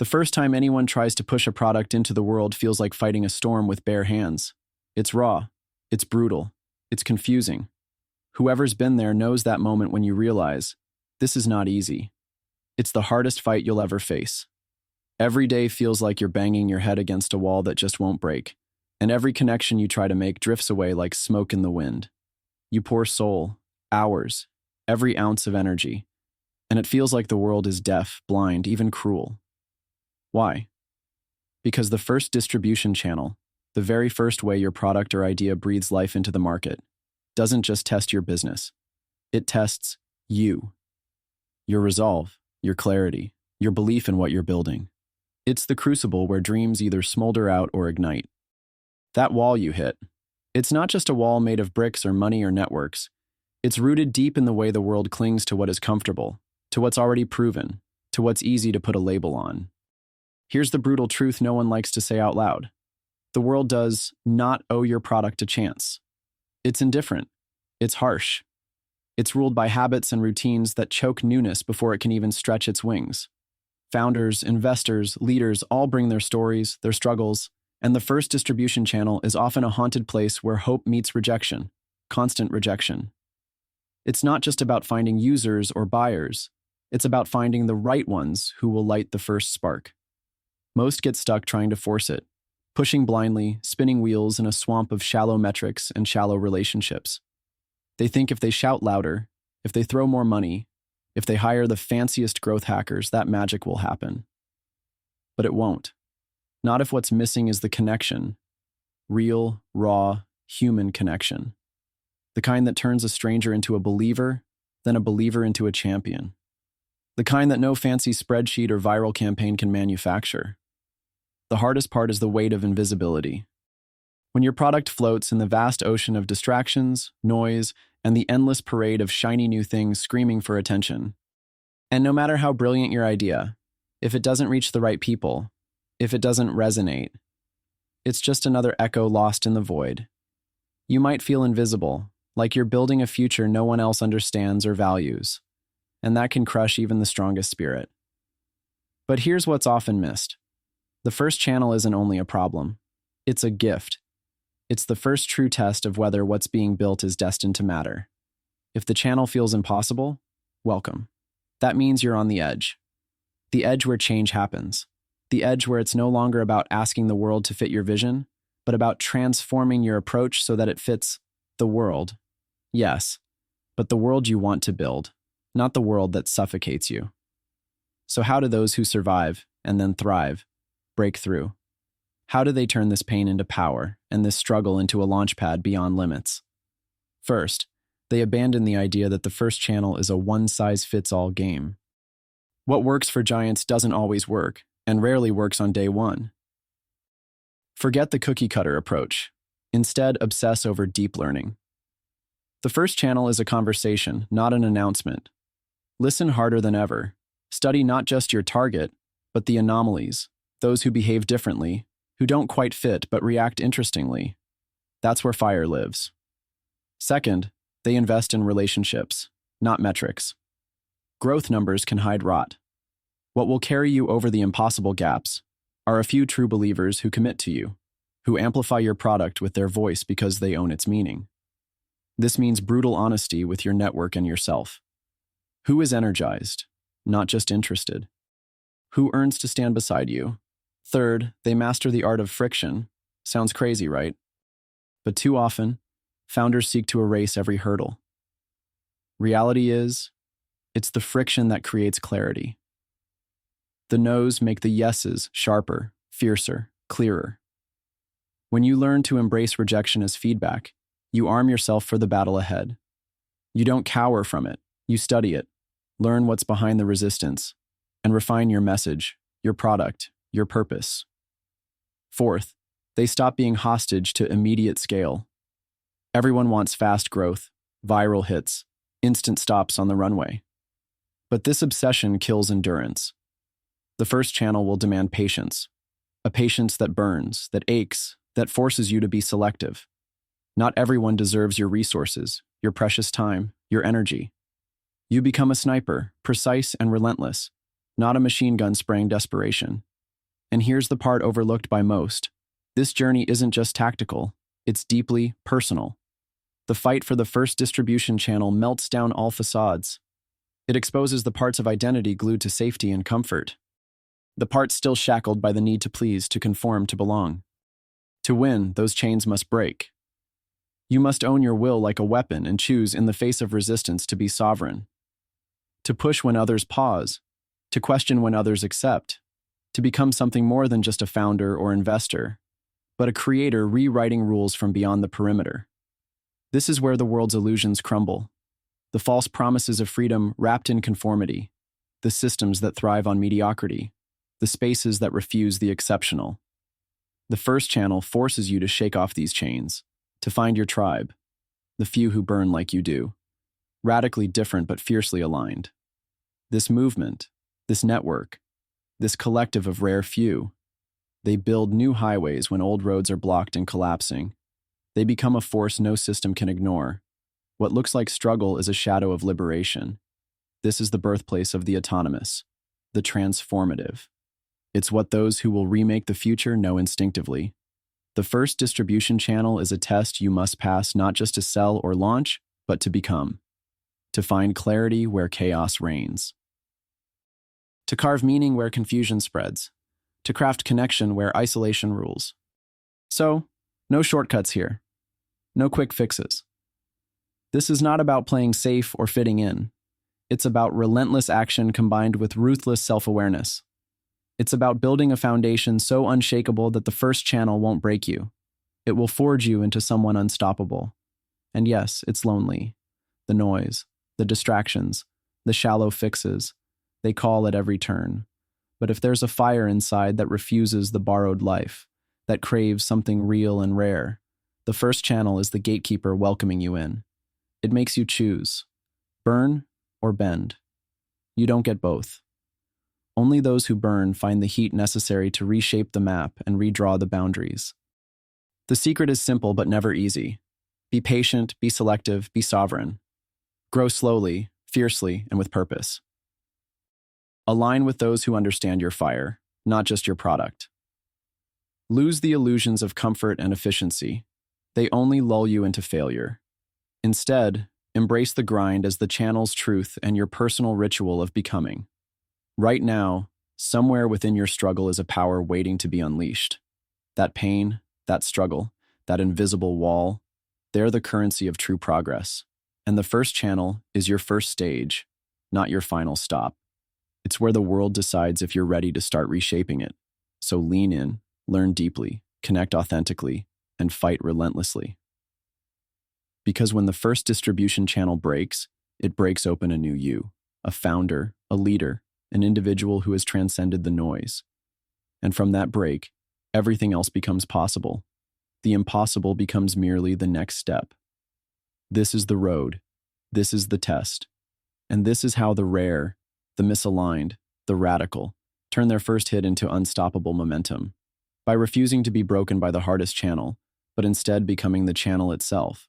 The first time anyone tries to push a product into the world feels like fighting a storm with bare hands. It's raw, it's brutal, it's confusing. Whoever's been there knows that moment when you realize, this is not easy. It's the hardest fight you'll ever face. Every day feels like you're banging your head against a wall that just won't break, and every connection you try to make drifts away like smoke in the wind. You pour soul, hours, every ounce of energy, and it feels like the world is deaf, blind, even cruel. Why? Because the first distribution channel, the very first way your product or idea breathes life into the market, doesn't just test your business. It tests you. Your resolve, your clarity, your belief in what you're building. It's the crucible where dreams either smolder out or ignite. That wall you hit, it's not just a wall made of bricks or money or networks. It's rooted deep in the way the world clings to what is comfortable, to what's already proven, to what's easy to put a label on. Here's the brutal truth no one likes to say out loud. The world does not owe your product a chance. It's indifferent. It's harsh. It's ruled by habits and routines that choke newness before it can even stretch its wings. Founders, investors, leaders all bring their stories, their struggles, and the first distribution channel is often a haunted place where hope meets rejection, constant rejection. It's not just about finding users or buyers. It's about finding the right ones who will light the first spark. Most get stuck trying to force it, pushing blindly, spinning wheels in a swamp of shallow metrics and shallow relationships. They think if they shout louder, if they throw more money, if they hire the fanciest growth hackers, that magic will happen. But it won't. Not if what's missing is the connection. Real, raw, human connection. The kind that turns a stranger into a believer, then a believer into a champion. The kind that no fancy spreadsheet or viral campaign can manufacture. The hardest part is the weight of invisibility. When your product floats in the vast ocean of distractions, noise, and the endless parade of shiny new things screaming for attention. And no matter how brilliant your idea, if it doesn't reach the right people, if it doesn't resonate, it's just another echo lost in the void. You might feel invisible, like you're building a future no one else understands or values, and that can crush even the strongest spirit. But here's what's often missed. The first channel isn't only a problem, it's a gift. It's the first true test of whether what's being built is destined to matter. If the channel feels impossible, welcome. That means you're on the edge. The edge where change happens. The edge where it's no longer about asking the world to fit your vision, but about transforming your approach so that it fits the world. Yes, but the world you want to build, not the world that suffocates you. So how do those who survive and then thrive break through? How do they turn this pain into power and this struggle into a launchpad beyond limits? First, they abandon the idea that the first channel is a one-size-fits-all game. What works for giants doesn't always work, and rarely works on day one. Forget the cookie-cutter approach. Instead, obsess over deep learning. The first channel is a conversation, not an announcement. Listen harder than ever. Study not just your target, but the anomalies, those who behave differently, who don't quite fit but react interestingly. That's where fire lives. Second, they invest in relationships, not metrics. Growth numbers can hide rot. What will carry you over the impossible gaps are a few true believers who commit to you, who amplify your product with their voice because they own its meaning. This means brutal honesty with your network and yourself. Who is energized, not just interested? Who earns to stand beside you? Third, they master the art of friction. Sounds crazy, right? But too often, founders seek to erase every hurdle. Reality is, it's the friction that creates clarity. The no's make the yeses sharper, fiercer, clearer. When you learn to embrace rejection as feedback, you arm yourself for the battle ahead. You don't cower from it, you study it, learn what's behind the resistance, and refine your message, your product, your purpose. Fourth, they stop being hostage to immediate scale. Everyone wants fast growth, viral hits, instant stops on the runway. But this obsession kills endurance. The first channel will demand patience, a patience that burns, that aches, that forces you to be selective. Not everyone deserves your resources, your precious time, your energy. You become a sniper, precise and relentless, not a machine gun spraying desperation. And here's the part overlooked by most. This journey isn't just tactical, it's deeply personal. The fight for the first distribution channel melts down all facades. It exposes the parts of identity glued to safety and comfort. The parts still shackled by the need to please, to conform, to belong. To win, those chains must break. You must own your will like a weapon and choose, in the face of resistance, to be sovereign. To push when others pause, to question when others accept, to become something more than just a founder or investor, but a creator rewriting rules from beyond the perimeter. This is where the world's illusions crumble. The false promises of freedom wrapped in conformity, the systems that thrive on mediocrity, the spaces that refuse the exceptional. The first channel forces you to shake off these chains, to find your tribe, the few who burn like you do, radically different but fiercely aligned. This movement, this network, this collective of rare few, they build new highways when old roads are blocked and collapsing. They become a force no system can ignore. What looks like struggle is a shadow of liberation. This is the birthplace of the autonomous, the transformative. It's what those who will remake the future know instinctively. The first distribution channel is a test you must pass, not just to sell or launch, but to become. To find clarity where chaos reigns. To carve meaning where confusion spreads. To craft connection where isolation rules. So, no shortcuts here. No quick fixes. This is not about playing safe or fitting in. It's about relentless action combined with ruthless self-awareness. It's about building a foundation so unshakable that the first channel won't break you. It will forge you into someone unstoppable. And yes, it's lonely. The noise, the distractions, the shallow fixes, they call at every turn. But if there's a fire inside that refuses the borrowed life, that craves something real and rare, the first channel is the gatekeeper welcoming you in. It makes you choose, burn or bend. You don't get both. Only those who burn find the heat necessary to reshape the map and redraw the boundaries. The secret is simple but never easy. Be patient, be selective, be sovereign. Grow slowly, fiercely, and with purpose. Align with those who understand your fire, not just your product. Lose the illusions of comfort and efficiency. They only lull you into failure. Instead, embrace the grind as the channel's truth and your personal ritual of becoming. Right now, somewhere within your struggle is a power waiting to be unleashed. That pain, that struggle, that invisible wall, they're the currency of true progress. And the first channel is your first stage, not your final stop. It's where the world decides if you're ready to start reshaping it. So lean in, learn deeply, connect authentically, and fight relentlessly. Because when the first distribution channel breaks, it breaks open a new you, a founder, a leader, an individual who has transcended the noise. And from that break, everything else becomes possible. The impossible becomes merely the next step. This is the road. This is the test. And this is how the rare, the misaligned, the radical, turn their first hit into unstoppable momentum. By refusing to be broken by the hardest channel, but instead becoming the channel itself.